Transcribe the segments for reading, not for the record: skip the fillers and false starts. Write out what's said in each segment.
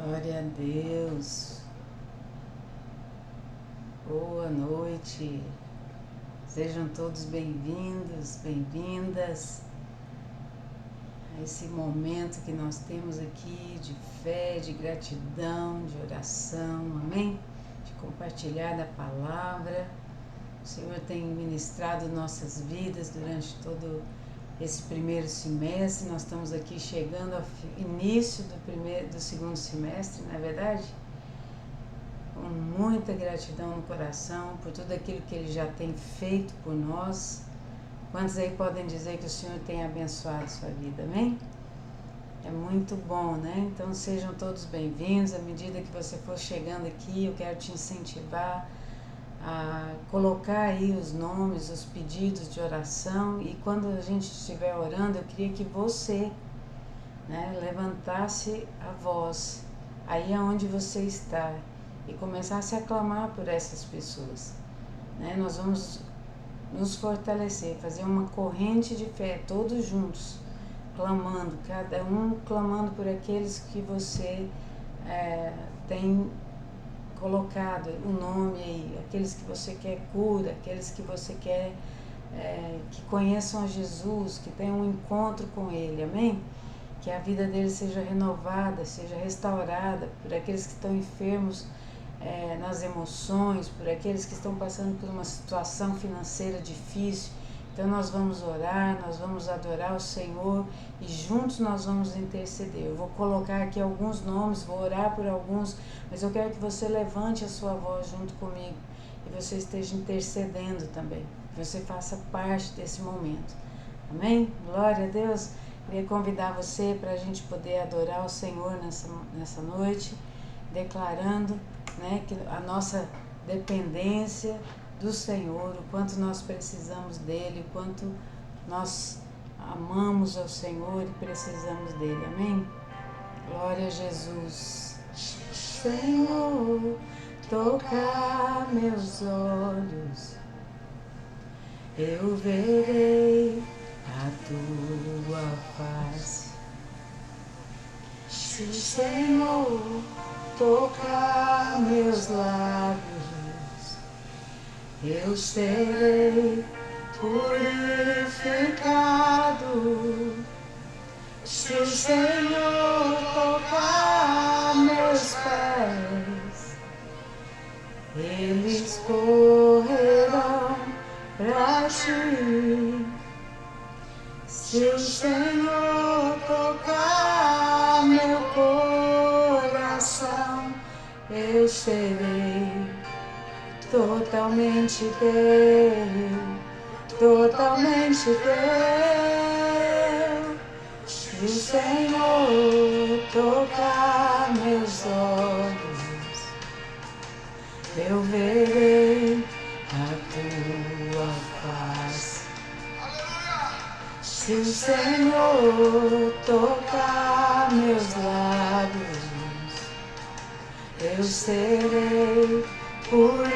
Glória a Deus. Boa noite. Sejam todos bem-vindos, bem-vindas a esse momento que nós temos aqui de fé, de gratidão, de oração, amém? De compartilhar da palavra. O Senhor tem ministrado nossas vidas durante todo esse primeiro semestre. Nós estamos aqui chegando ao início do segundo semestre, não é verdade? Com muita gratidão no coração por tudo aquilo que Ele já tem feito por nós. Quantos aí podem dizer que o Senhor tem abençoado sua vida, amém? É muito bom, né? Então sejam todos bem-vindos. À medida que você for chegando aqui, eu quero te incentivar a colocar aí os nomes, os pedidos de oração, e quando a gente estiver orando, eu queria que você, levantasse a voz aí aonde você está e começasse a clamar por essas pessoas, né? Nós vamos nos fortalecer, fazer uma corrente de fé, todos juntos, clamando, cada um clamando por aqueles que você tem colocado o nome aí, aqueles que você quer cura, aqueles que você quer que conheçam a Jesus, que tenham um encontro com Ele, amém? Que a vida deles seja renovada, seja restaurada, por aqueles que estão enfermos nas emoções, por aqueles que estão passando por uma situação financeira difícil. Então nós vamos orar, nós vamos adorar o Senhor e juntos nós vamos interceder. Eu vou colocar aqui alguns nomes, vou orar por alguns, mas eu quero que você levante a sua voz junto comigo e você esteja intercedendo também, que você faça parte desse momento. Amém? Glória a Deus. Queria convidar você para a gente poder adorar o Senhor nessa noite, declarando, que a nossa dependência do Senhor, o quanto nós precisamos dEle, o quanto nós amamos ao Senhor e precisamos dEle, amém? Glória a Jesus. Senhor, tocar meus olhos, eu verei a tua face. Se o Senhor tocar meus lábios, eu serei purificado. Se o Senhor tocar meus pés, eles correrão pra ti. Se o Senhor tocar meu coração, eu serei totalmente teu, totalmente teu. Se o Senhor tocar meus olhos, eu verei a tua face. Se o Senhor tocar meus lábios, eu serei purificado.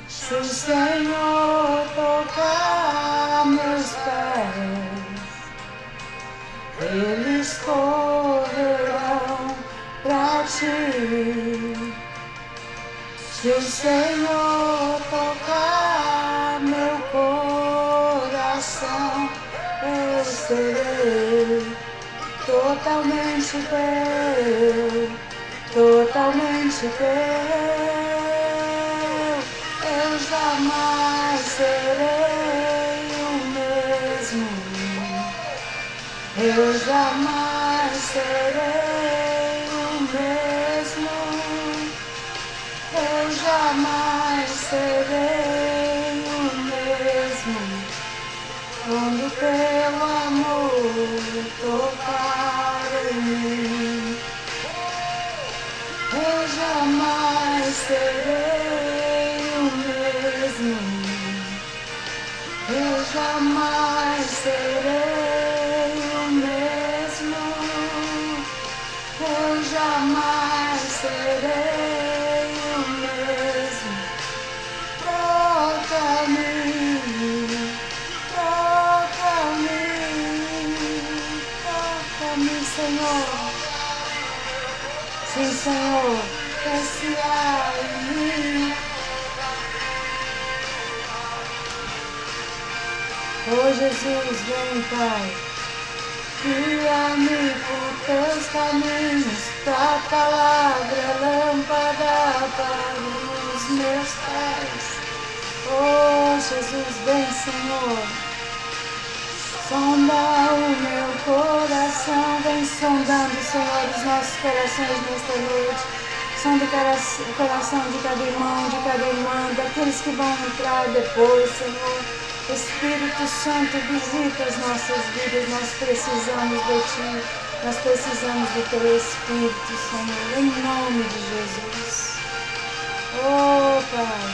Se o Senhor tocar meus pés, eles correrão pra ti. Se o Senhor tocar meu coração, eu serei totalmente teu, totalmente teu. Eu jamais serei o mesmo, eu jamais serei o mesmo, eu jamais serei o mesmo, quando teu amor tocar em mim. Eu jamais serei o mesmo, eu jamais serei o mesmo, eu jamais serei o mesmo. Toca-me, toca-me, toca-me, Senhor. Sim, Senhor. Desce em mim. Oh, Jesus, vem, Pai. Guia-me por teus caminhos, tua palavra é lâmpada para os meus pés. Oh, Jesus, vem, Senhor. Sonda o meu coração, vem sondando, Senhor, os nossos corações nesta noite. Sonda o coração de cada irmão, de cada irmã, daqueles que vão entrar depois, Senhor. Espírito Santo, visita as nossas vidas, nós precisamos de Ti, nós precisamos do Teu Espírito, Senhor, em nome de Jesus. Oh, Pai,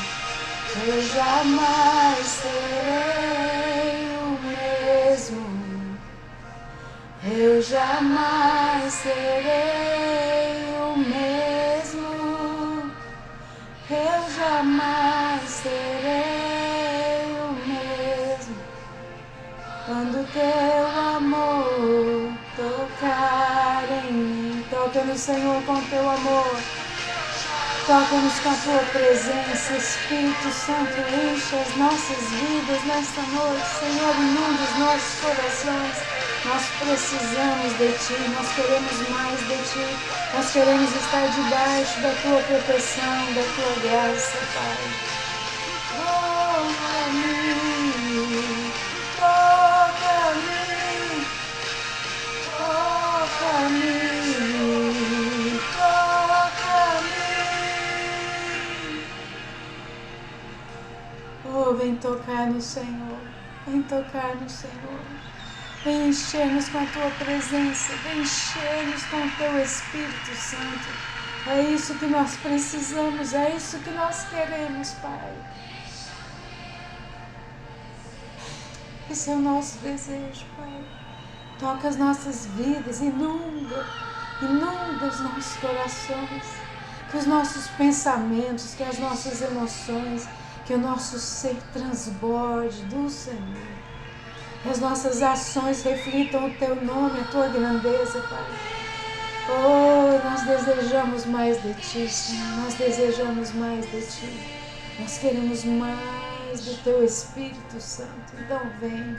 eu jamais serei o mesmo, eu jamais serei o mesmo, eu jamais serei. Quando teu amor tocar em mim, toca-nos, Senhor, com teu amor, toca-nos com a tua presença, Espírito Santo, enche as nossas vidas nesta noite, Senhor, inunda os nossos corações. Nós precisamos de Ti, nós queremos mais de Ti, nós queremos estar debaixo da tua proteção, da tua graça, Pai. Oh, vem tocar no Senhor, vem tocar no Senhor, vem encher-nos com a Tua presença, vem encher-nos com o Teu Espírito Santo. É isso que nós precisamos, é isso que nós queremos, Pai. Esse é o nosso desejo, Pai. Toca as nossas vidas, inunda os nossos corações, que os nossos pensamentos, que as nossas emoções, que o nosso ser transborde do Senhor. Que as nossas ações reflitam o Teu nome, a Tua grandeza, Pai. Oh, nós desejamos mais de Ti, Senhor, nós desejamos mais de Ti. Nós queremos mais do Teu Espírito Santo. Então vem,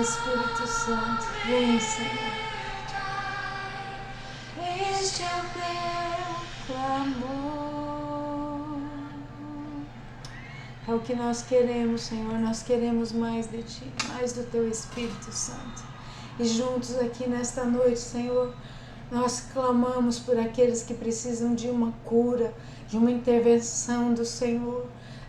Espírito Santo, vem, Senhor. Este é o meu clamor. É o que nós queremos, Senhor. Nós queremos mais de Ti, mais do Teu Espírito Santo. E juntos aqui nesta noite, Senhor, nós clamamos por aqueles que precisam de uma cura, de uma intervenção do Senhor.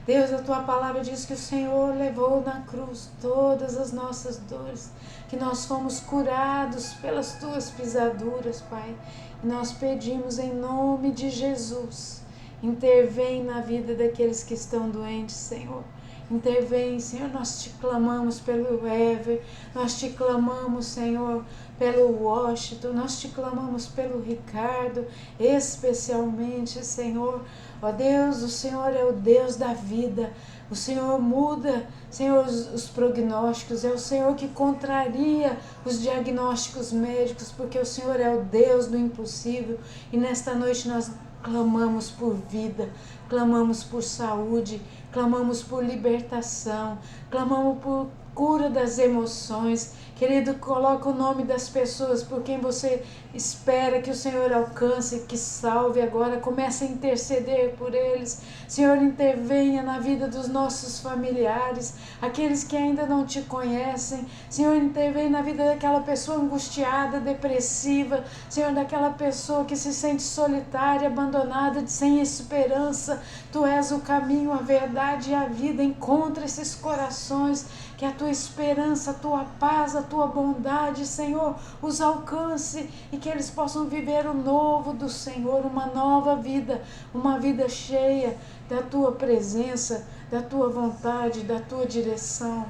Deus, a Tua palavra diz que o Senhor levou na cruz todas as nossas dores, que nós fomos curados pelas Tuas pisaduras, Pai. E nós pedimos em nome de Jesus, intervém na vida daqueles que estão doentes, Senhor. Intervém, Senhor, nós Te clamamos pelo Ever, nós Te clamamos, Senhor, pelo Washington, nós Te clamamos pelo Ricardo, especialmente, Senhor. Ó Deus, o Senhor é o Deus da vida, o Senhor muda, Senhor, os prognósticos, é o Senhor que contraria os diagnósticos médicos, porque o Senhor é o Deus do impossível. E nesta noite nós clamamos por vida, clamamos por saúde, clamamos por libertação, clamamos por cura das emoções. Querido, coloca o nome das pessoas por quem você espera que o Senhor alcance, que salve agora. Comece a interceder por eles. Senhor, intervenha na vida dos nossos familiares, aqueles que ainda não Te conhecem. Senhor, intervenha na vida daquela pessoa angustiada, depressiva. Senhor, daquela pessoa que se sente solitária, abandonada, sem esperança. Tu és o caminho, a verdade e a vida. Encontra esses corações, que a Tua esperança, a Tua paz, a Tua bondade, Senhor, os alcance e que eles possam viver o novo do Senhor, uma nova vida, uma vida cheia da Tua presença, da Tua vontade, da Tua direção.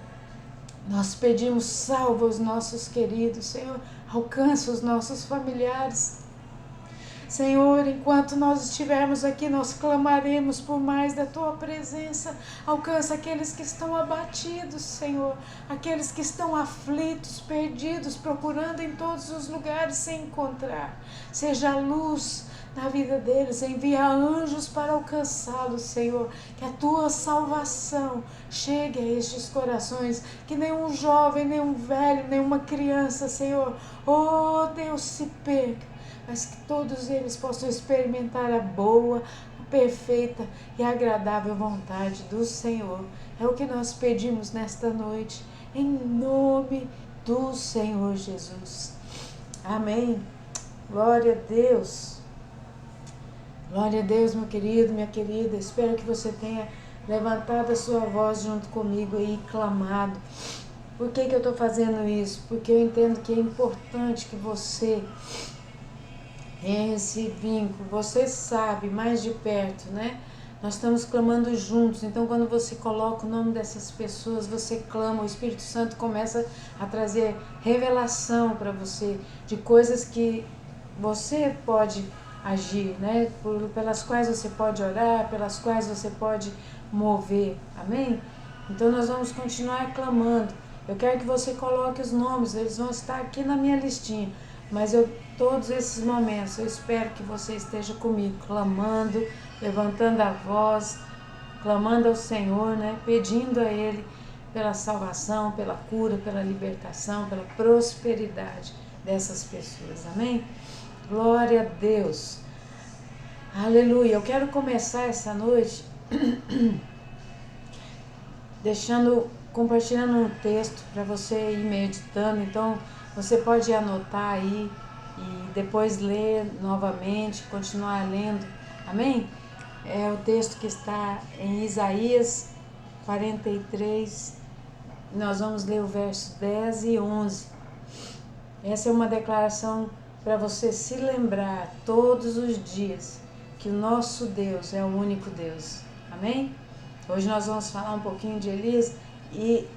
Nós pedimos, salva os nossos queridos, Senhor, alcança os nossos familiares. Senhor, enquanto nós estivermos aqui, nós clamaremos por mais da Tua presença. Alcança aqueles que estão abatidos, Senhor, aqueles que estão aflitos, perdidos, procurando em todos os lugares sem encontrar. Seja a luz na vida deles, envia anjos para alcançá-los, Senhor, que a Tua salvação chegue a estes corações, que nenhum jovem, nenhum velho, nenhuma criança, Senhor, oh Deus, se perca, mas que todos eles possam experimentar a boa, a perfeita e agradável vontade do Senhor. É o que nós pedimos nesta noite, em nome do Senhor Jesus. Amém. Glória a Deus. Glória a Deus, meu querido, minha querida. Espero que você tenha levantado a sua voz junto comigo e clamado. Por que eu estou fazendo isso? Porque eu entendo que é importante que você tenha esse vínculo. Você sabe mais de perto, né? Nós estamos clamando juntos. Então, quando você coloca o nome dessas pessoas, você clama, o Espírito Santo começa a trazer revelação para você de coisas que você pode agir, né? Pelas quais você pode orar, pelas quais você pode mover, amém? Então nós vamos continuar clamando. Eu quero que você coloque os nomes, eles vão estar aqui na minha listinha, mas todos esses momentos, eu espero que você esteja comigo, clamando, levantando a voz, clamando ao Senhor, né? Pedindo a Ele pela salvação, pela cura, pela libertação, pela prosperidade dessas pessoas, amém? Glória a Deus. Aleluia. Eu quero começar essa noite compartilhando um texto para você ir meditando. Então, você pode anotar aí e depois ler novamente, continuar lendo. Amém? É o texto que está em Isaías 43. Nós vamos ler o verso 10 e 11. Essa é uma declaração para você se lembrar todos os dias que o nosso Deus é o único Deus. Amém? Hoje nós vamos falar um pouquinho de Elias e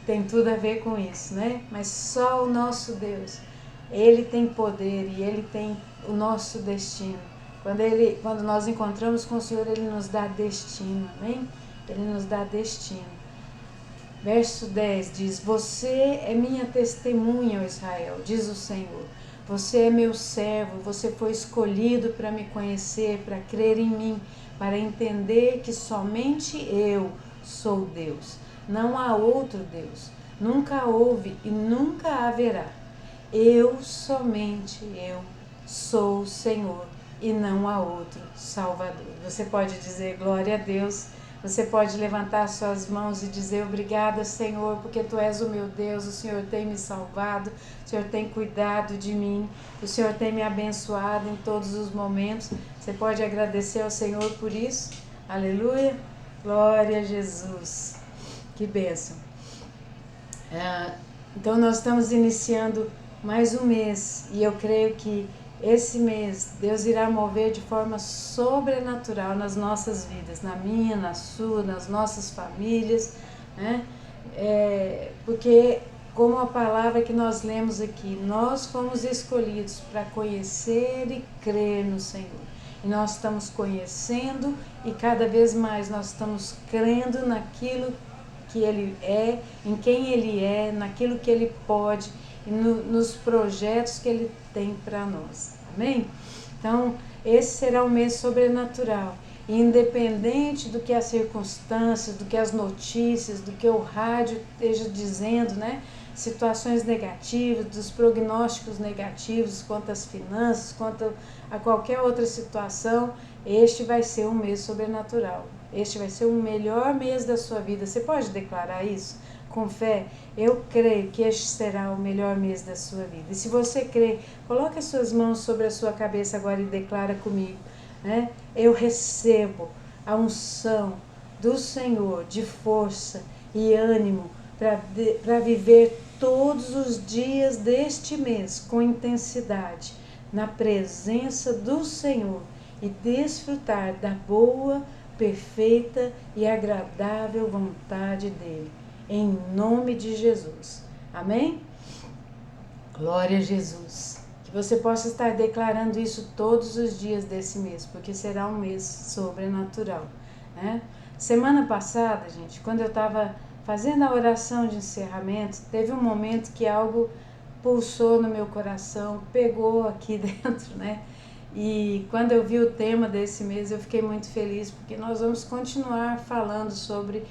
tem tudo a ver com isso, né? Mas só o nosso Deus, Ele tem poder e Ele tem o nosso destino. Quando nós encontramos com o Senhor, Ele nos dá destino, amém? Ele nos dá destino. Verso 10 diz: Você é minha testemunha, ó Israel, diz o Senhor. Você é meu servo, você foi escolhido para me conhecer, para crer em mim, para entender que somente eu sou Deus. Não há outro Deus, nunca houve e nunca haverá. Somente eu, sou o Senhor e não há outro Salvador. Você pode dizer glória a Deus. Você pode levantar suas mãos e dizer obrigada, Senhor, porque Tu és o meu Deus, o Senhor tem me salvado, o Senhor tem cuidado de mim, o Senhor tem me abençoado em todos os momentos. Você pode agradecer ao Senhor por isso? Aleluia! Glória a Jesus! Que bênção! Então nós estamos iniciando mais um mês e eu creio que esse mês Deus irá mover de forma sobrenatural nas nossas vidas, na minha, na sua, nas nossas famílias, né? Porque como a palavra que nós lemos aqui, nós fomos escolhidos para conhecer e crer no Senhor. E nós estamos conhecendo e cada vez mais nós estamos crendo naquilo que Ele é, em quem Ele é, naquilo que Ele pode e nos projetos que Ele tem para nós. Amém? Então, esse será um mês sobrenatural. Independente do que as circunstâncias, do que as notícias, do que o rádio esteja dizendo, né? Situações negativas, dos prognósticos negativos quanto às finanças, quanto a qualquer outra situação, este vai ser um mês sobrenatural. Este vai ser o melhor mês da sua vida. Você pode declarar isso? Com fé, eu creio que este será o melhor mês da sua vida. E se você crê, coloque as suas mãos sobre a sua cabeça agora e declara comigo, né? Eu recebo a unção do Senhor de força e ânimo para viver todos os dias deste mês com intensidade, na presença do Senhor e desfrutar da boa, perfeita e agradável vontade dEle. Em nome de Jesus. Amém? Glória a Jesus. Que você possa estar declarando isso todos os dias desse mês, porque será um mês sobrenatural, né? Semana passada, gente, quando eu estava fazendo a oração de encerramento, teve um momento que algo pulsou no meu coração, pegou aqui dentro, né? E quando eu vi o tema desse mês, eu fiquei muito feliz, porque nós vamos continuar falando sobre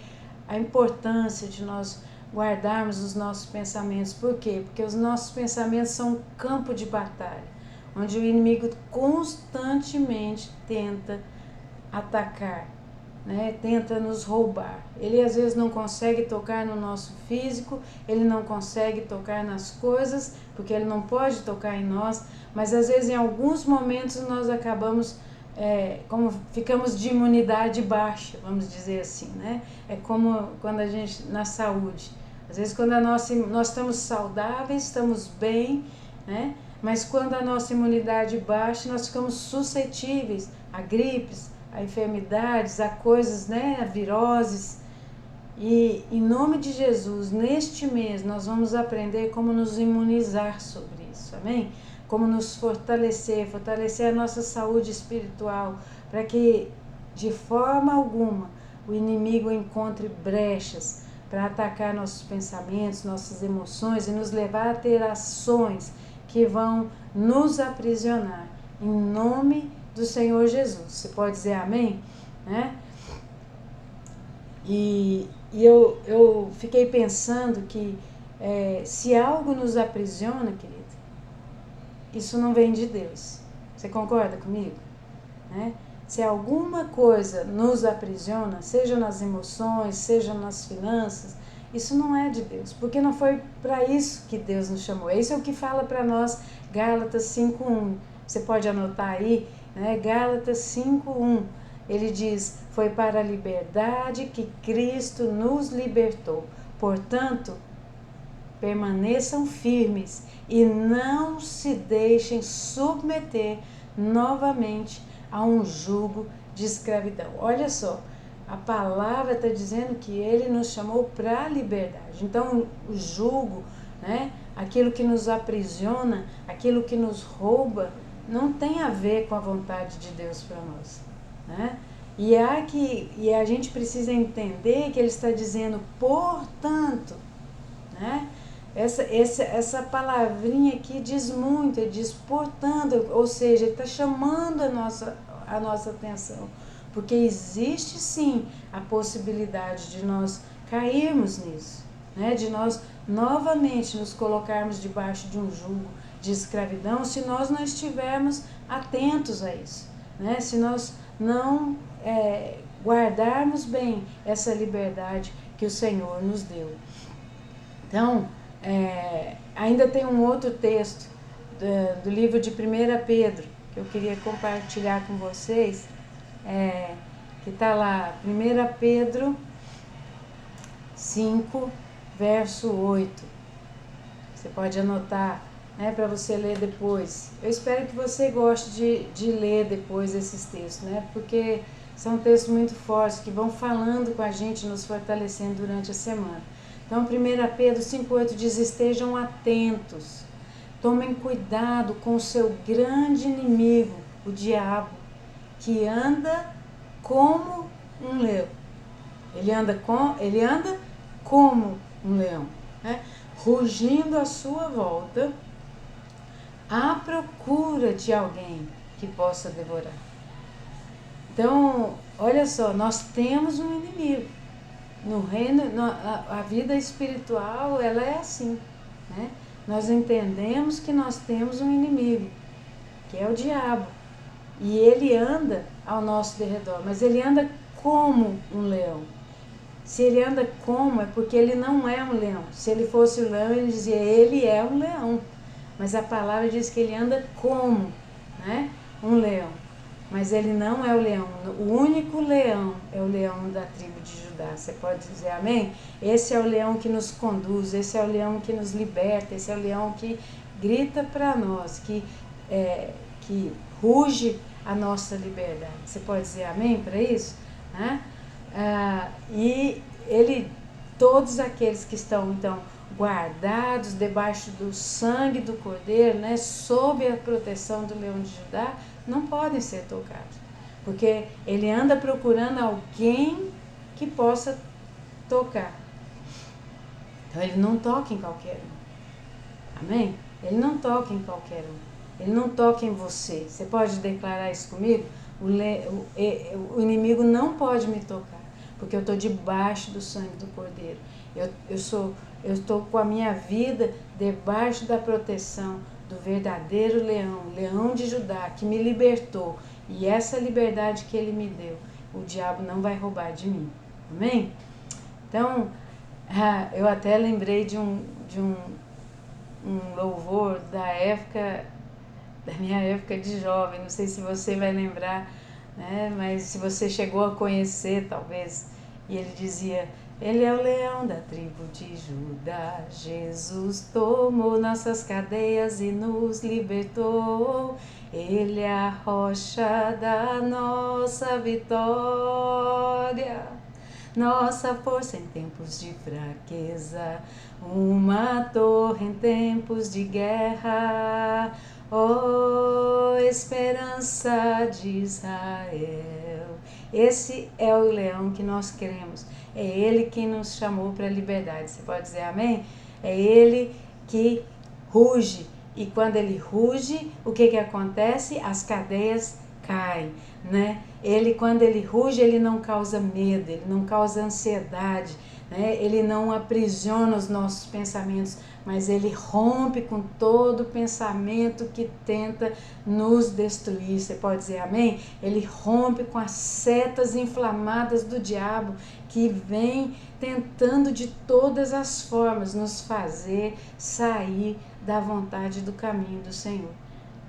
a importância de nós guardarmos os nossos pensamentos. Por quê? Porque os nossos pensamentos são um campo de batalha, onde o inimigo constantemente tenta atacar, né? Tenta nos roubar. Ele às vezes não consegue tocar no nosso físico, ele não consegue tocar nas coisas, porque ele não pode tocar em nós, mas às vezes em alguns momentos nós acabamos como ficamos de imunidade baixa, vamos dizer assim, né? É como quando a gente, na saúde, às vezes quando nós estamos saudáveis, estamos bem, né? Mas quando a nossa imunidade baixa, nós ficamos suscetíveis a gripes, a enfermidades, a coisas, né? A viroses. E em nome de Jesus, neste mês, nós vamos aprender como nos imunizar sobre isso, amém? Como nos fortalecer a nossa saúde espiritual, para que de forma alguma o inimigo encontre brechas para atacar nossos pensamentos, nossas emoções e nos levar a ter ações que vão nos aprisionar. Em nome do Senhor Jesus. Você pode dizer amém? Né? E eu fiquei pensando que se algo nos aprisiona, querido, isso não vem de Deus. Você concorda comigo? Né? Se alguma coisa nos aprisiona, seja nas emoções, seja nas finanças, isso não é de Deus, porque não foi para isso que Deus nos chamou. Isso é o que fala para nós Gálatas 5:1. Você pode anotar aí, né? Gálatas 5:1. Ele diz: foi para a liberdade que Cristo nos libertou. Portanto, permaneçam firmes e não se deixem submeter novamente a um jugo de escravidão. Olha só, a palavra está dizendo que ele nos chamou para a liberdade. Então, o jugo, né, aquilo que nos aprisiona, aquilo que nos rouba, não tem a ver com a vontade de Deus para nós, né? E a gente precisa entender que ele está dizendo, portanto, né? Essa palavrinha aqui diz muito, ele diz portanto, ou seja, ele está chamando a nossa atenção, porque existe sim a possibilidade de nós cairmos nisso, né? De nós novamente nos colocarmos debaixo de um jugo de escravidão, se nós não estivermos atentos a isso, né? Se nós não guardarmos bem essa liberdade que o Senhor nos deu. Então, ainda tem um outro texto do livro de 1 Pedro, que eu queria compartilhar com vocês, que está lá, 1 Pedro 5, verso 8. Você pode anotar, né, para você ler depois. Eu espero que você goste de ler depois esses textos, né, porque são textos muito fortes, que vão falando com a gente, nos fortalecendo durante a semana. Então, 1 Pedro 5,8 diz, estejam atentos, tomem cuidado com o seu grande inimigo, o diabo, que anda como um leão. Ele anda como um leão, né? Rugindo à sua volta, à procura de alguém que possa devorar. Então, olha só, nós temos um inimigo. No reino, a vida espiritual, ela é assim, né? Nós entendemos que nós temos um inimigo, que é o diabo. E ele anda ao nosso derredor, mas ele anda como um leão. Se ele anda como, é porque ele não é um leão. Se ele fosse um leão, ele dizia, ele é um leão. Mas a palavra diz que ele anda como, né? Um leão. Mas ele não é o leão. O único leão é o leão da tribo de Judá. Você pode dizer amém? Esse é o leão que nos conduz, esse é o leão que nos liberta, esse é o leão que grita para nós, que ruge a nossa liberdade. Você pode dizer amém para isso? Né? E todos aqueles que estão, então, guardados debaixo do sangue do Cordeiro, né, sob a proteção do leão de Judá, não podem ser tocados. Porque ele anda procurando alguém que possa tocar. Então ele não toca em qualquer um. Amém? Ele não toca em qualquer um. Ele não toca em você. Você pode declarar isso comigo? O inimigo não pode me tocar, porque eu estou debaixo do sangue do Cordeiro. Eu estou com a minha vida debaixo da proteção do verdadeiro leão, leão de Judá, que me libertou. E essa liberdade que ele me deu, o diabo não vai roubar de mim. Amém? Então, eu até lembrei de um louvor da minha época de jovem, não sei se você vai lembrar, né? Mas se você chegou a conhecer, talvez, e ele dizia: ele é o leão da tribo de Judá, Jesus tomou nossas cadeias e nos libertou, ele é a rocha da nossa vitória, nossa força em tempos de fraqueza, uma torre em tempos de guerra, ó esperança de Israel. Esse é o leão que nós queremos. É ele quem nos chamou para a liberdade. Você pode dizer amém? É ele que ruge. E quando ele ruge, o que acontece? As cadeias caem, né? Quando ele ruge, ele não causa medo, ele não causa ansiedade, né? Ele não aprisiona os nossos pensamentos, mas ele rompe com todo pensamento que tenta nos destruir. Você pode dizer amém? Ele rompe com as setas inflamadas do diabo que vem tentando de todas as formas nos fazer sair da vontade do caminho do Senhor.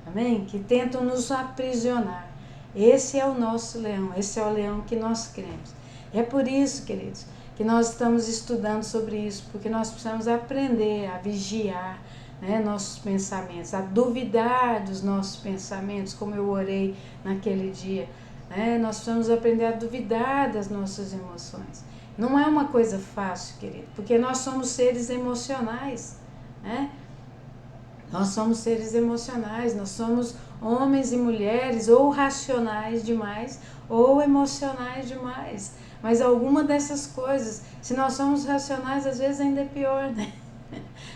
Amém? Que tentam nos aprisionar. Esse é o nosso leão, esse é o leão que nós cremos. E é por isso, queridos, que nós estamos estudando sobre isso, porque nós precisamos aprender a vigiar, né, nossos pensamentos, a duvidar dos nossos pensamentos, como eu orei naquele dia. Né? Nós precisamos aprender a duvidar das nossas emoções. Não é uma coisa fácil, querido, porque nós somos seres emocionais, né? Nós somos seres emocionais, nós somos homens e mulheres ou racionais demais ou emocionais demais. Mas alguma dessas coisas, se nós somos racionais, às vezes ainda é pior, né?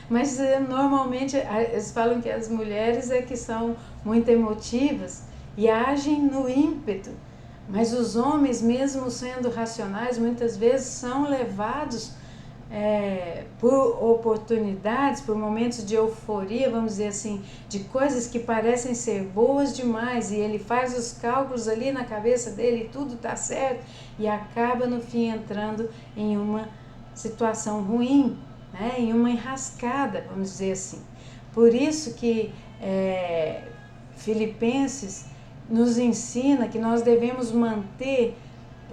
Mas normalmente eles falam que as mulheres é que são muito emotivas e agem no ímpeto. Mas os homens, mesmo sendo racionais, muitas vezes são levados por oportunidades, por momentos de euforia, vamos dizer assim, de coisas que parecem ser boas demais, e ele faz os cálculos ali na cabeça dele e tudo está certo, e acaba no fim entrando em uma situação ruim, né? Em uma enrascada, vamos dizer assim. Por isso que Filipenses nos ensina que nós devemos manter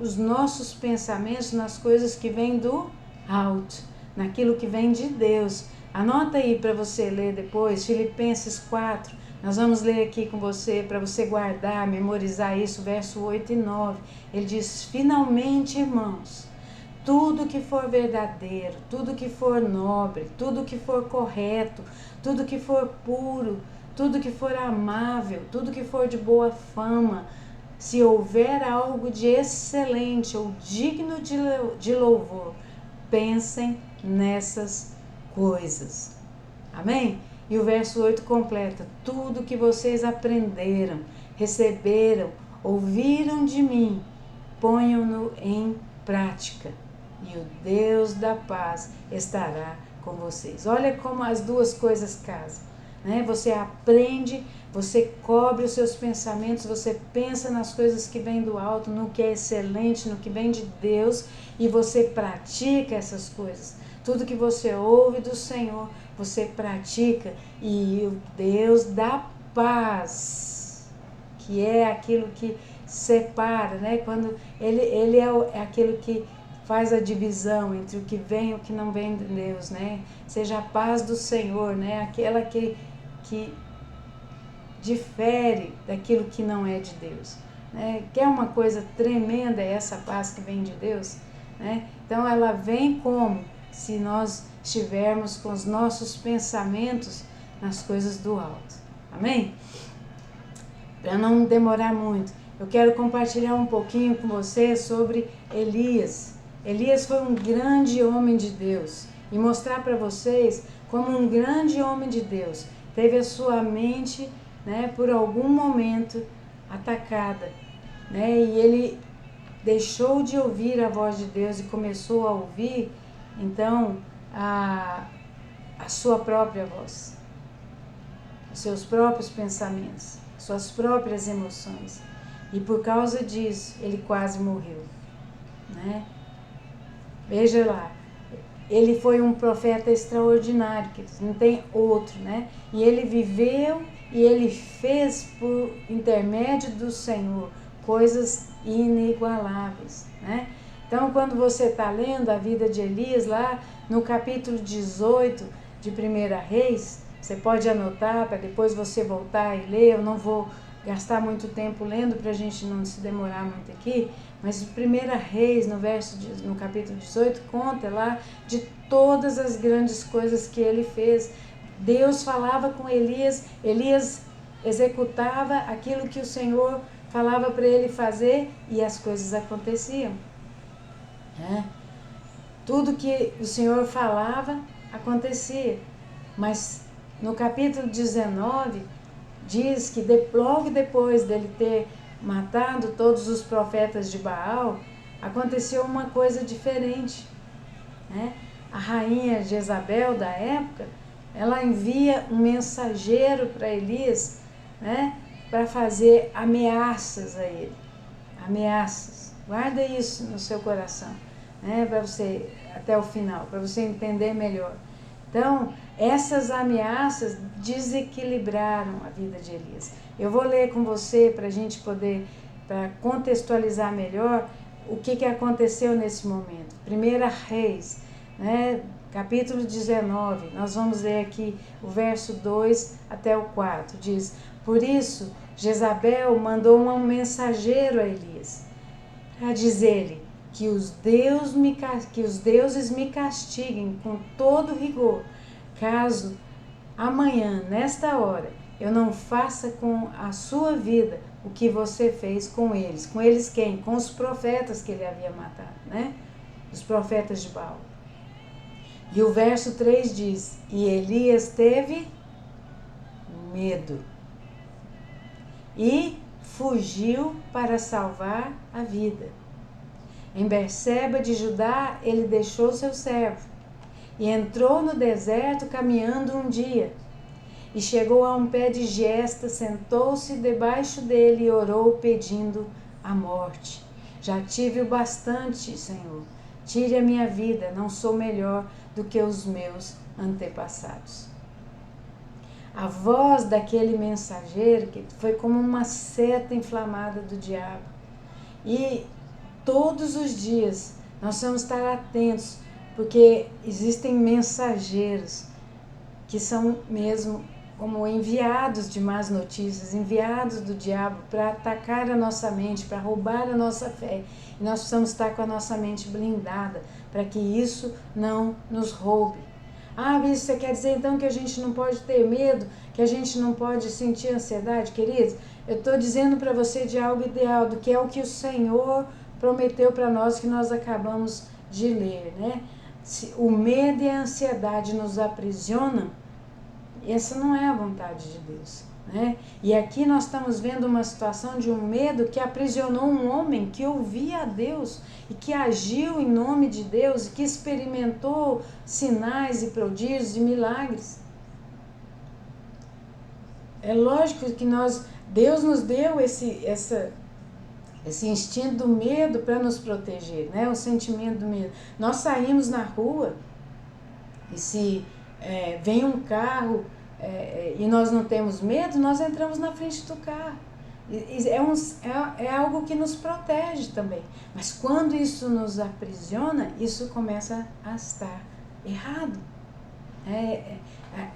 os nossos pensamentos nas coisas que vêm do alto, naquilo que vem de Deus. Anota aí para você ler depois, Filipenses 4, nós vamos ler aqui com você, para você guardar, memorizar isso, verso 8 e 9. Ele diz: finalmente, irmãos, tudo que for verdadeiro, tudo que for nobre, tudo que for correto, tudo que for puro, tudo que for amável, tudo que for de boa fama, se houver algo de excelente ou digno de louvor, pensem nessas coisas. Amém? E o verso 8 completa: tudo que vocês aprenderam, receberam, ouviram de mim, ponham-no em prática, e o Deus da paz estará com vocês. Olha como as duas coisas casam, né? Você aprende, você cobre os seus pensamentos, você pensa nas coisas que vêm do alto, no que é excelente, no que vem de Deus, e você pratica essas coisas. Tudo que você ouve do Senhor, você pratica, e o Deus da paz, que é aquilo que separa, né? Quando ele é aquilo que faz a divisão entre o que vem e o que não vem de Deus, né? Seja a paz do Senhor, né? Aquela que difere daquilo que não é de Deus, né? Que é uma coisa tremenda essa paz que vem de Deus, né? Então ela vem como? Se nós estivermos com os nossos pensamentos nas coisas do alto. Amém? Para não demorar muito, eu quero compartilhar um pouquinho com você sobre Elias. Elias foi um grande homem de Deus e mostrar para vocês como um grande homem de Deus teve a sua mente, né, por algum momento atacada, né, e ele deixou de ouvir a voz de Deus e começou a ouvir, então, a sua própria voz, os seus próprios pensamentos, suas próprias emoções. E por causa disso, ele quase morreu, né? Veja lá, ele foi um profeta extraordinário, que não tem outro, né? E ele viveu e ele fez por intermédio do Senhor coisas inigualáveis, né? Então, quando você está lendo a vida de Elias, lá no capítulo 18 de 1 Reis, você pode anotar para depois você voltar e ler. Eu não vou gastar muito tempo lendo para a gente não se demorar muito aqui, mas 1 Reis, no capítulo 18, conta lá de todas as grandes coisas que ele fez. Deus falava com Elias, Elias executava aquilo que o Senhor falava para ele fazer e as coisas aconteciam. Tudo que o Senhor falava acontecia. Mas no capítulo 19 diz que logo depois dele ter matado todos os profetas de Baal, aconteceu uma coisa diferente, né? A rainha Jezabel da época, ela envia um mensageiro para Elias, né, para fazer ameaças a ele. Ameaças. Guarda isso no seu coração, né, para você, até o final, para você entender melhor. Então, essas ameaças desequilibraram a vida de Elias. Eu vou ler com você para a gente poder, para contextualizar melhor o que aconteceu nesse momento. 1 Reis, né, capítulo 19, nós vamos ler aqui o verso 2 até o 4. Diz: por isso, Jezabel mandou um mensageiro a Elias, a dizer-lhe que os deuses me castiguem com todo rigor, caso amanhã, nesta hora, eu não faça com a sua vida o que você fez com eles. Com eles quem? Com os profetas que ele havia matado, né? Os profetas de Baal. E o verso 3 diz: e Elias teve medo e fugiu para salvar a vida. Em Berseba de Judá, ele deixou seu servo e entrou no deserto caminhando um dia. E chegou a um pé de gesta, sentou-se debaixo dele e orou, pedindo a morte. Já tive o bastante, Senhor. Tire a minha vida, não sou melhor do que os meus antepassados. A voz daquele mensageiro que foi como uma seta inflamada do diabo. E todos os dias nós vamos estar atentos, porque existem mensageiros que são mesmo como enviados de más notícias, enviados do diabo para atacar a nossa mente, para roubar a nossa fé. E nós precisamos estar com a nossa mente blindada para que isso não nos roube. Ah, isso você quer dizer então que a gente não pode ter medo, que a gente não pode sentir ansiedade? Queridos, eu estou dizendo para você de algo ideal, do que é o que o Senhor prometeu para nós, que nós acabamos de ler, né? Se o medo e a ansiedade nos aprisionam, essa não é a vontade de Deus, né? E aqui nós estamos vendo uma situação de um medo que aprisionou um homem que ouvia a Deus e que agiu em nome de Deus e que experimentou sinais e prodígios e milagres. É lógico que Deus nos deu esse instinto do medo para nos proteger, né? O sentimento do medo. Nós saímos na rua e se vem um carro e nós não temos medo, nós entramos na frente do carro. É algo que nos protege também. Mas quando isso nos aprisiona, isso começa a estar errado.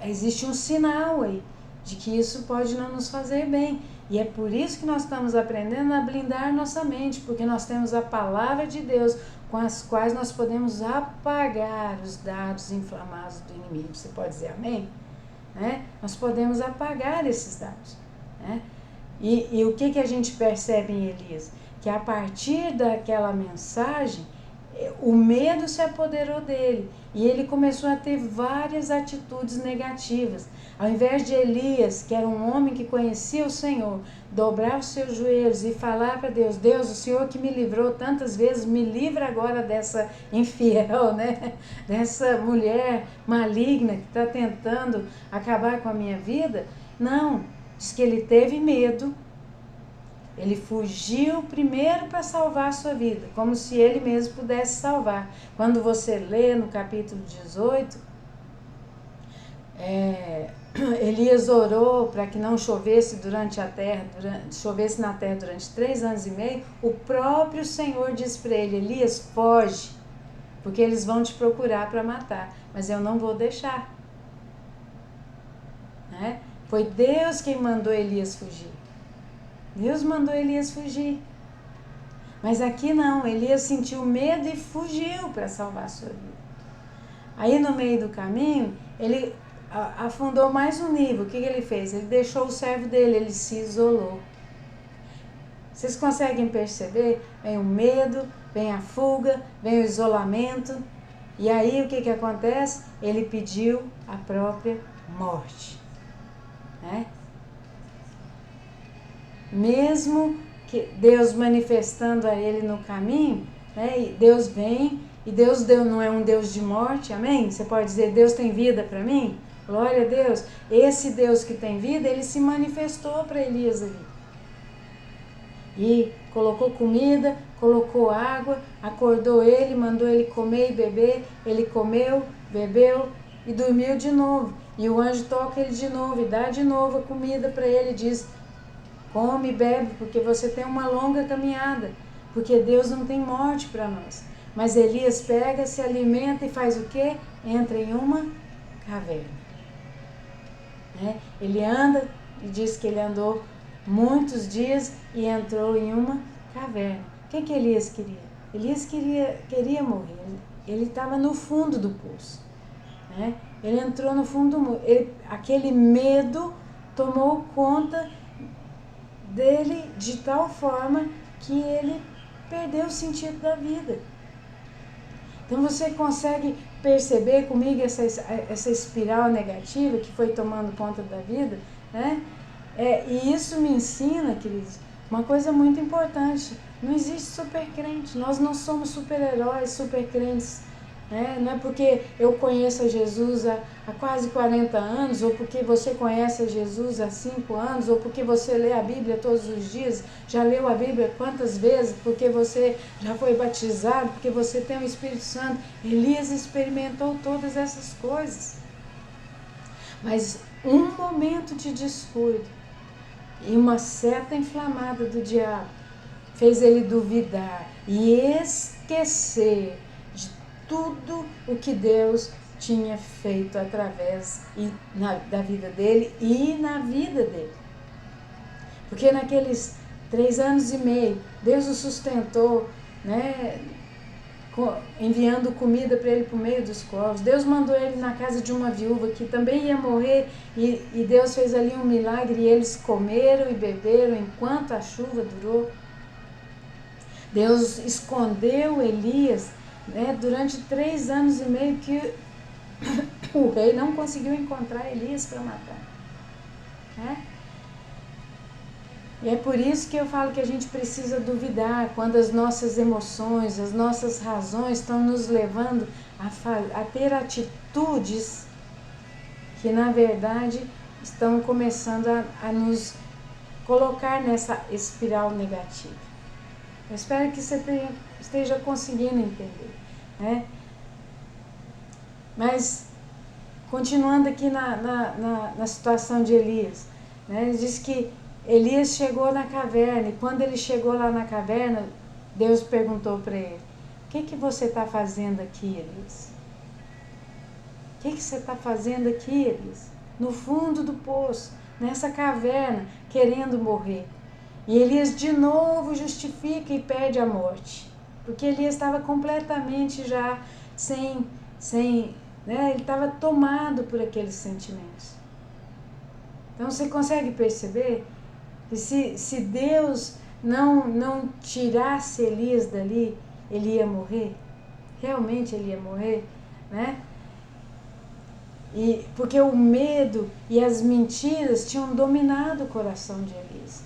Existe um sinal aí de que isso pode não nos fazer bem. E é por isso que nós estamos aprendendo a blindar nossa mente, porque nós temos a palavra de Deus com as quais nós podemos apagar os dardos inflamados do inimigo. Você pode dizer amém? Né? Nós podemos apagar esses dardos. Né? E o que a gente percebe em Elias? Que a partir daquela mensagem, o medo se apoderou dele e ele começou a ter várias atitudes negativas. Ao invés de Elias, que era um homem que conhecia o Senhor, dobrar os seus joelhos e falar para Deus: Deus, o Senhor que me livrou tantas vezes, me livra agora dessa infiel, né? Dessa mulher maligna que está tentando acabar com a minha vida. Não, diz que ele teve medo. Ele fugiu primeiro para salvar a sua vida, como se ele mesmo pudesse salvar. Quando você lê no capítulo 18, Elias orou para que não chovesse chovesse na terra durante 3 anos e meio. O próprio Senhor disse para ele: Elias, foge, porque eles vão te procurar para matar, mas eu não vou deixar. Né? Foi Deus quem mandou Elias fugir. Deus mandou Elias fugir. Mas aqui não, Elias sentiu medo e fugiu para salvar a sua vida. Aí no meio do caminho, ele afundou mais um nível. O que ele fez? Ele deixou o servo dele, ele se isolou. Vocês conseguem perceber? Vem o medo, vem a fuga, vem o isolamento. E aí o que acontece? Ele pediu a própria morte. Né? Mesmo que Deus manifestando a ele no caminho, né? E Deus vem, e Deus não é um Deus de morte, amém? Você pode dizer: Deus tem vida para mim? Glória a Deus. Esse Deus que tem vida, ele se manifestou para Elias ali. E colocou comida, colocou água, acordou ele, mandou ele comer e beber. Ele comeu, bebeu e dormiu de novo. E o anjo toca ele de novo e dá de novo a comida para ele e diz: come e bebe, porque você tem uma longa caminhada, porque Deus não tem morte para nós. Mas Elias pega, se alimenta e faz o quê? Entra em uma caverna. Né? Ele anda, e diz que ele andou muitos dias e entrou em uma caverna. O que Elias queria? Elias queria morrer. Ele estava no fundo do poço. Né? Ele entrou no fundo do poço. Aquele medo tomou conta dele de tal forma que ele perdeu o sentido da vida. Então você consegue perceber comigo essa espiral negativa que foi tomando conta da vida, né? E isso me ensina, queridos, uma coisa muito importante: não existe super crente, nós não somos super-heróis, super crentes. Né? Não é porque eu conheço a Jesus há quase 40 anos, ou porque você conhece a Jesus há 5 anos, ou porque você lê a Bíblia todos os dias, já leu a Bíblia quantas vezes, porque você já foi batizado, porque você tem o Espírito Santo. Elias experimentou todas essas coisas. Mas um momento de descuido e uma seta inflamada do diabo fez ele duvidar e esquecer tudo o que Deus tinha feito através da vida dele e na vida dele. Porque naqueles 3 anos e meio, Deus o sustentou, né, enviando comida para ele por meio dos corvos. Deus mandou ele na casa de uma viúva que também ia morrer e Deus fez ali um milagre e eles comeram e beberam enquanto a chuva durou. Deus escondeu Elias, né, durante 3 anos e meio que o rei não conseguiu encontrar Elias para matar. Né? E é por isso que eu falo que a gente precisa duvidar quando as nossas emoções, as nossas razões estão nos levando a ter atitudes que na verdade estão começando a nos colocar nessa espiral negativa. Eu espero que você esteja conseguindo entender. Né? Mas, continuando aqui na situação de Elias, né? Ele diz que Elias chegou na caverna, e quando ele chegou lá na caverna, Deus perguntou para ele: o que você está fazendo aqui, Elias? O que você está fazendo aqui, Elias? No fundo do poço, nessa caverna, querendo morrer. E Elias de novo justifica e perde a morte. porque Elias estava completamente já né, ele estava tomado por aqueles sentimentos. Então você consegue perceber que se Deus não tirasse Elias dali, ele ia morrer? Realmente ele ia morrer, né? Porque o medo e as mentiras tinham dominado o coração de Elias.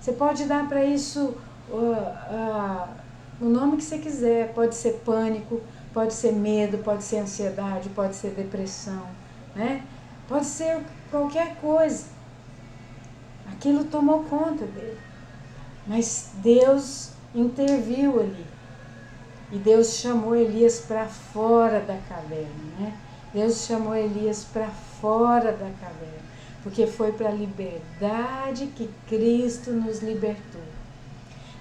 Você pode dar para isso o nome que você quiser. Pode ser pânico, pode ser medo, pode ser ansiedade, pode ser depressão, né? Pode ser qualquer coisa. Aquilo tomou conta dele. Mas Deus interviu ali. E Deus chamou Elias para fora da caverna, né? Deus chamou Elias para fora da caverna, porque foi para a liberdade que Cristo nos libertou.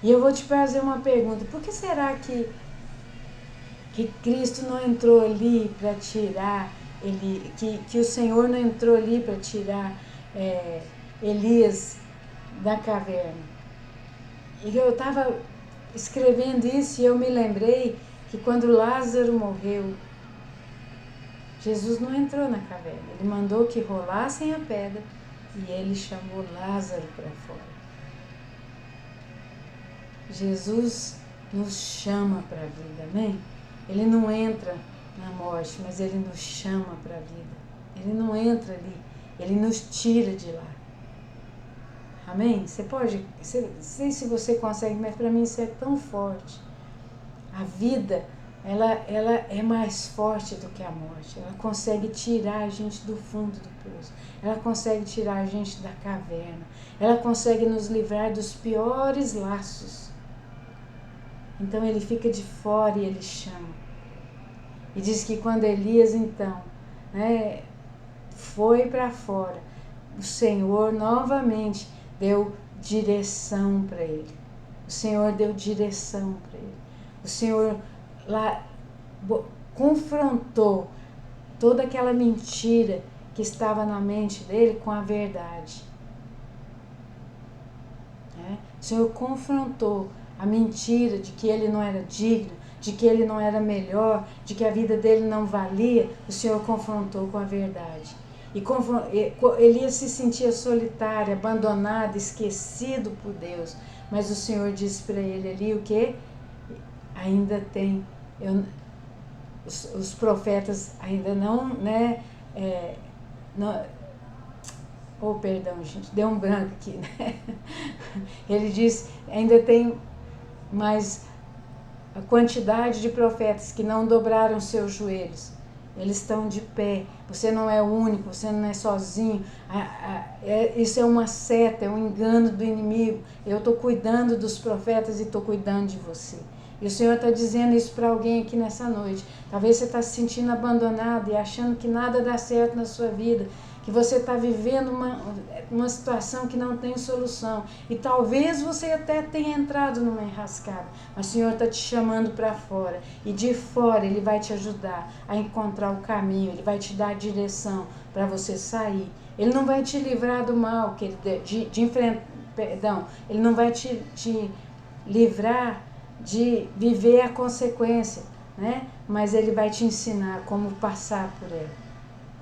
E eu vou te fazer uma pergunta: por que será que Cristo não entrou ali para tirar que o Senhor não entrou ali para tirar Elias da caverna? E eu estava escrevendo isso e eu me lembrei que quando Lázaro morreu, Jesus não entrou na caverna. Ele mandou que rolassem a pedra e ele chamou Lázaro para fora. Jesus nos chama para a vida, amém? Ele não entra na morte, mas ele nos chama para a vida. Ele não entra ali, ele nos tira de lá. Amém? Você pode, não sei se você consegue, mas para mim isso é tão forte. A vida, ela é mais forte do que a morte. Ela consegue tirar a gente do fundo do poço. Ela consegue tirar a gente da caverna. Ela consegue nos livrar dos piores laços. Então ele fica de fora e ele chama. E diz que quando Elias então, né, foi para fora, o Senhor novamente deu direção para ele. O Senhor deu direção para ele. O Senhor lá confrontou toda aquela mentira que estava na mente dele com a verdade. O Senhor confrontou a mentira de que ele não era digno, de que ele não era melhor, de que a vida dele não valia. O Senhor confrontou com a verdade. E Elias se sentia solitário, abandonado, esquecido por Deus. Mas o Senhor disse para ele ali o quê? Ainda tem... os profetas ainda não, né? Perdão, gente, deu um branco aqui, né? Ele diz, ainda tem mais a quantidade de profetas que não dobraram seus joelhos. Eles estão de pé. Você não é o único, você não é sozinho. Isso é uma seta, é um engano do inimigo. Eu estou cuidando dos profetas e estou cuidando de você. E o Senhor está dizendo isso para alguém aqui nessa noite. Talvez você está se sentindo abandonado e achando que nada dá certo na sua vida, que você está vivendo uma situação que não tem solução. E talvez você até tenha entrado numa enrascada, mas o Senhor está te chamando para fora. E de fora Ele vai te ajudar a encontrar o caminho, Ele vai te dar a direção para você sair. Ele não vai te livrar do mal, de enfrentar, Ele não vai te livrar de viver a consequência, né? Mas Ele vai te ensinar como passar por ela,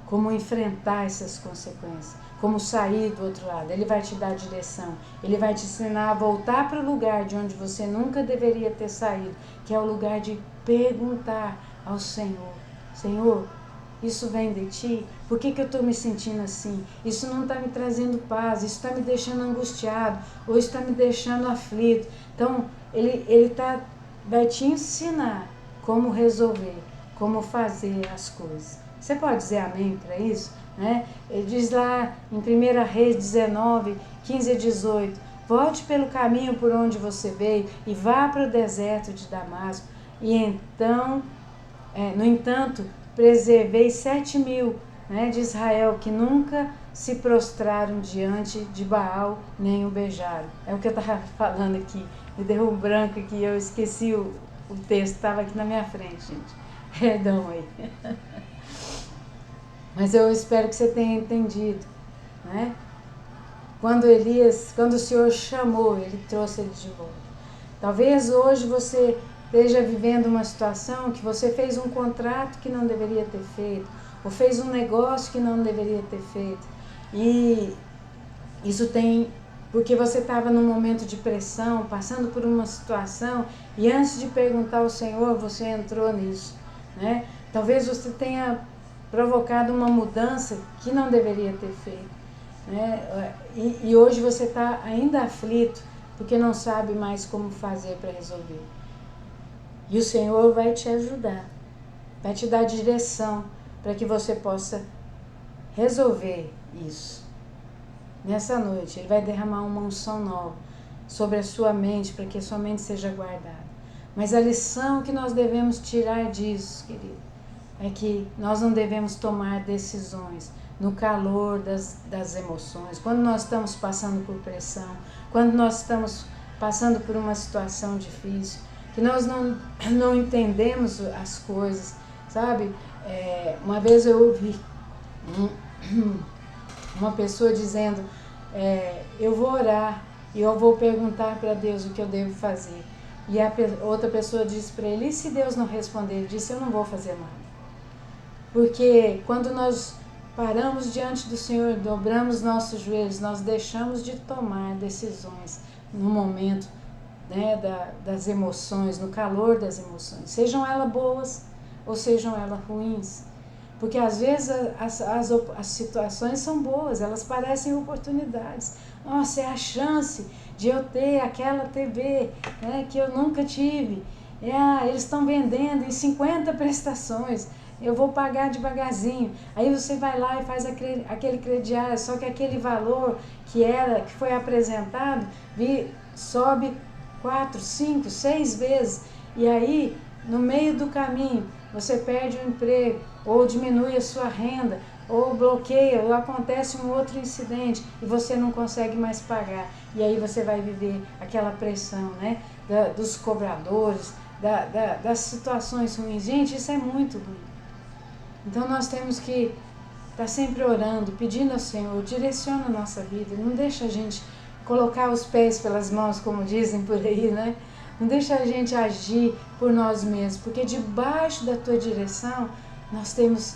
como enfrentar essas consequências, como sair do outro lado. Ele vai te dar direção, Ele vai te ensinar a voltar para o lugar de onde você nunca deveria ter saído, que é o lugar de perguntar ao Senhor: Senhor, isso vem de Ti? Por que eu estou me sentindo assim? Isso não está me trazendo paz, isso está me deixando angustiado, ou está me deixando aflito. Então, Ele vai te ensinar como resolver, como fazer as coisas. Você pode dizer amém para isso? Né? Ele diz lá em 1 Reis 19, 15 a 18, volte pelo caminho por onde você veio e vá para o deserto de Damasco. E então, no entanto, preservei 7.000, né, de Israel que nunca se prostraram diante de Baal nem o beijaram. É o que eu estava falando aqui. Me deu um branco aqui, eu esqueci o texto, estava aqui na minha frente, gente. Perdão aí. Mas eu espero que você tenha entendido, né? Quando o Senhor chamou, Ele trouxe ele de volta. Talvez hoje você esteja vivendo uma situação que você fez um contrato que não deveria ter feito, ou fez um negócio que não deveria ter feito. E isso tem porque você estava num momento de pressão, passando por uma situação, e antes de perguntar ao Senhor, você entrou nisso, né? Talvez você tenha provocado uma mudança que não deveria ter feito, né? E hoje você está ainda aflito, porque não sabe mais como fazer para resolver. E o Senhor vai te ajudar, vai te dar direção para que você possa resolver isso. Nessa noite, Ele vai derramar uma unção nova sobre a sua mente, para que a sua mente seja guardada. Mas a lição que nós devemos tirar disso, querido, é que nós não devemos tomar decisões no calor das emoções, quando nós estamos passando por pressão, quando nós estamos passando por uma situação difícil, que nós não entendemos as coisas, sabe? Uma vez eu ouvi uma pessoa dizendo, eu vou orar e eu vou perguntar para Deus o que eu devo fazer. E a outra pessoa disse para ele, e se Deus não responder? Ele disse, eu não vou fazer nada. Porque quando nós paramos diante do Senhor, dobramos nossos joelhos, nós deixamos de tomar decisões no momento, né, das emoções, no calor das emoções, sejam elas boas ou sejam elas ruins. Porque às vezes as situações são boas, elas parecem oportunidades. Nossa, é a chance de eu ter aquela TV, né, que eu nunca tive. Eles estão vendendo em 50 prestações, eu vou pagar devagarzinho. Aí você vai lá e faz aquele crediário, só que aquele valor que foi apresentado sobe 4, 5, 6 vezes. E aí, no meio do caminho, você perde o emprego, ou diminui a sua renda, ou bloqueia, ou acontece um outro incidente e você não consegue mais pagar. E aí você vai viver aquela pressão, né, dos cobradores, das situações ruins. Gente, isso é muito ruim. Então nós temos que estar sempre orando, pedindo ao Senhor, direciona a nossa vida, não deixa a gente colocar os pés pelas mãos, como dizem por aí, né? Não deixa a gente agir por nós mesmos, porque debaixo da tua direção nós temos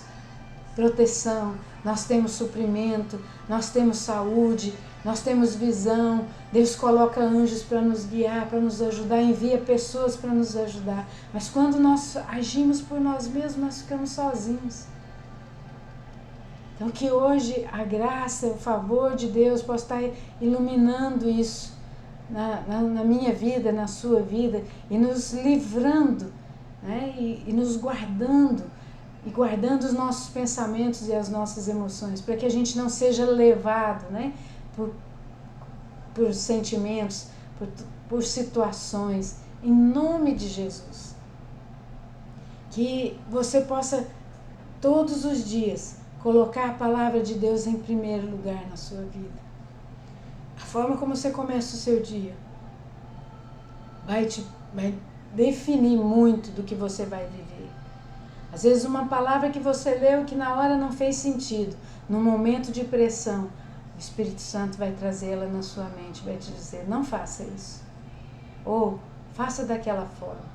proteção, nós temos suprimento, nós temos saúde, nós temos visão. Deus coloca anjos para nos guiar, para nos ajudar, envia pessoas para nos ajudar. Mas quando nós agimos por nós mesmos, nós ficamos sozinhos. Então que hoje a graça, o favor de Deus possa estar iluminando isso na minha vida, na sua vida, e nos livrando, né? E nos guardando, e guardando os nossos pensamentos e as nossas emoções, para que a gente não seja levado, né, por sentimentos, por situações, em nome de Jesus. Que você possa todos os dias colocar a palavra de Deus em primeiro lugar na sua vida. A forma como você começa o seu dia vai definir muito do que você vai viver. Às vezes uma palavra que você leu que na hora não fez sentido, no momento de pressão, o Espírito Santo vai trazê-la na sua mente, vai te dizer, não faça isso. Ou faça daquela forma,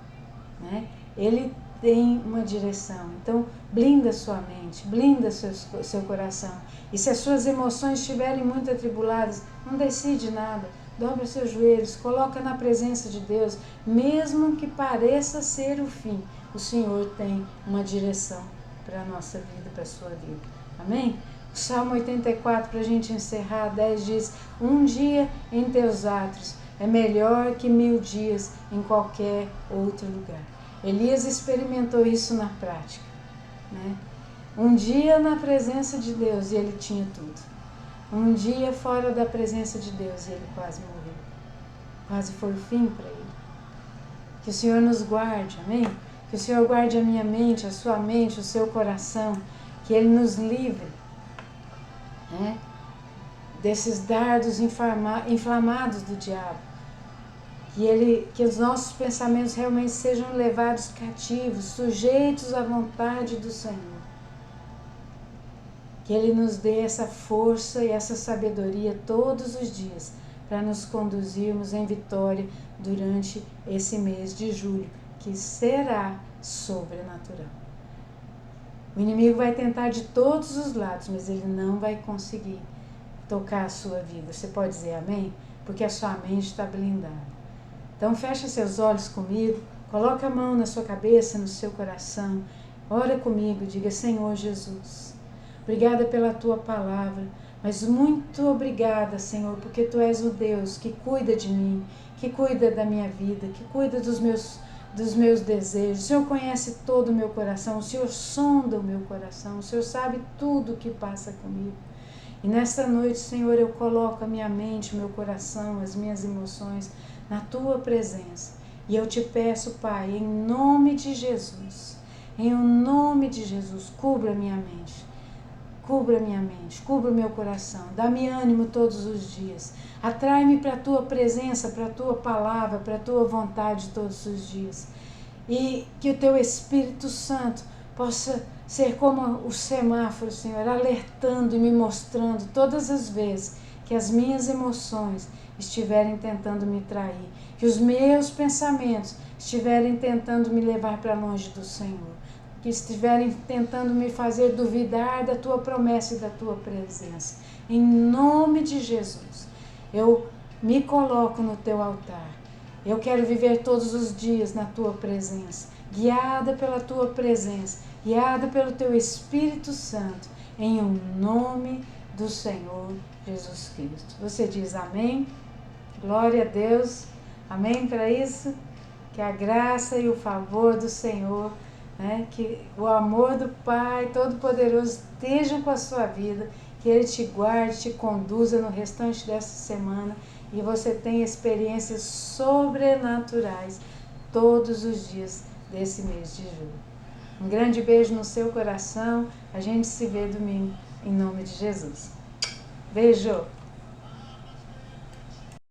né? Ele tem uma direção. Então, blinda sua mente, blinda seu coração. E se as suas emoções estiverem muito atribuladas, não decide nada. Dobra seus joelhos, coloca na presença de Deus, mesmo que pareça ser o fim. O Senhor tem uma direção para a nossa vida, para a sua vida. Amém? O Salmo 84, para a gente encerrar, 10 diz, um dia em teus atos é melhor que 1000 dias em qualquer outro lugar. Elias experimentou isso na prática, né? Um dia na presença de Deus e ele tinha tudo. Um dia fora da presença de Deus e ele quase morreu. Quase foi o fim para ele. Que o Senhor nos guarde, amém? Que o Senhor guarde a minha mente, a sua mente, o seu coração. Que Ele nos livre, né, desses dardos inflamados do diabo. Que os nossos pensamentos realmente sejam levados cativos, sujeitos à vontade do Senhor. Que Ele nos dê essa força e essa sabedoria todos os dias para nos conduzirmos em vitória durante esse mês de julho, que será sobrenatural. O inimigo vai tentar de todos os lados, mas ele não vai conseguir tocar a sua vida. Você pode dizer amém? Porque a sua mente está blindada. Então fecha seus olhos comigo, coloca a mão na sua cabeça, no seu coração, ora comigo, diga: Senhor Jesus, obrigada pela tua palavra, mas muito obrigada, Senhor, porque tu és o Deus que cuida de mim, que cuida da minha vida, que cuida dos meus desejos. O Senhor conhece todo o meu coração, o Senhor sonda o meu coração, o Senhor sabe tudo o que passa comigo. E nesta noite, Senhor, eu coloco a minha mente, o meu coração, as minhas emoções na tua presença. E eu te peço, Pai, em nome de Jesus, cubra minha mente. Cubra minha mente, cubra o meu coração, dá-me ânimo todos os dias, atrai-me para a tua presença, para a tua palavra, para a tua vontade todos os dias. E que o teu Espírito Santo possa ser como o semáforo, Senhor, alertando e me mostrando todas as vezes que as minhas emoções estiverem tentando me trair, que os meus pensamentos estiverem tentando me levar para longe do Senhor, que estiverem tentando me fazer duvidar da tua promessa e da tua presença. Em nome de Jesus, eu me coloco no teu altar. Eu quero viver todos os dias na tua presença, guiada pela tua presença, guiada pelo teu Espírito Santo, em o nome do Senhor Jesus Cristo. Você diz amém? Glória a Deus. Amém para isso? Que a graça e o favor do Senhor, que o amor do Pai Todo-Poderoso estejam com a sua vida, que Ele te guarde, te conduza no restante dessa semana e você tenha experiências sobrenaturais todos os dias desse mês de julho. Um grande beijo no seu coração, a gente se vê domingo, em nome de Jesus. Beijo!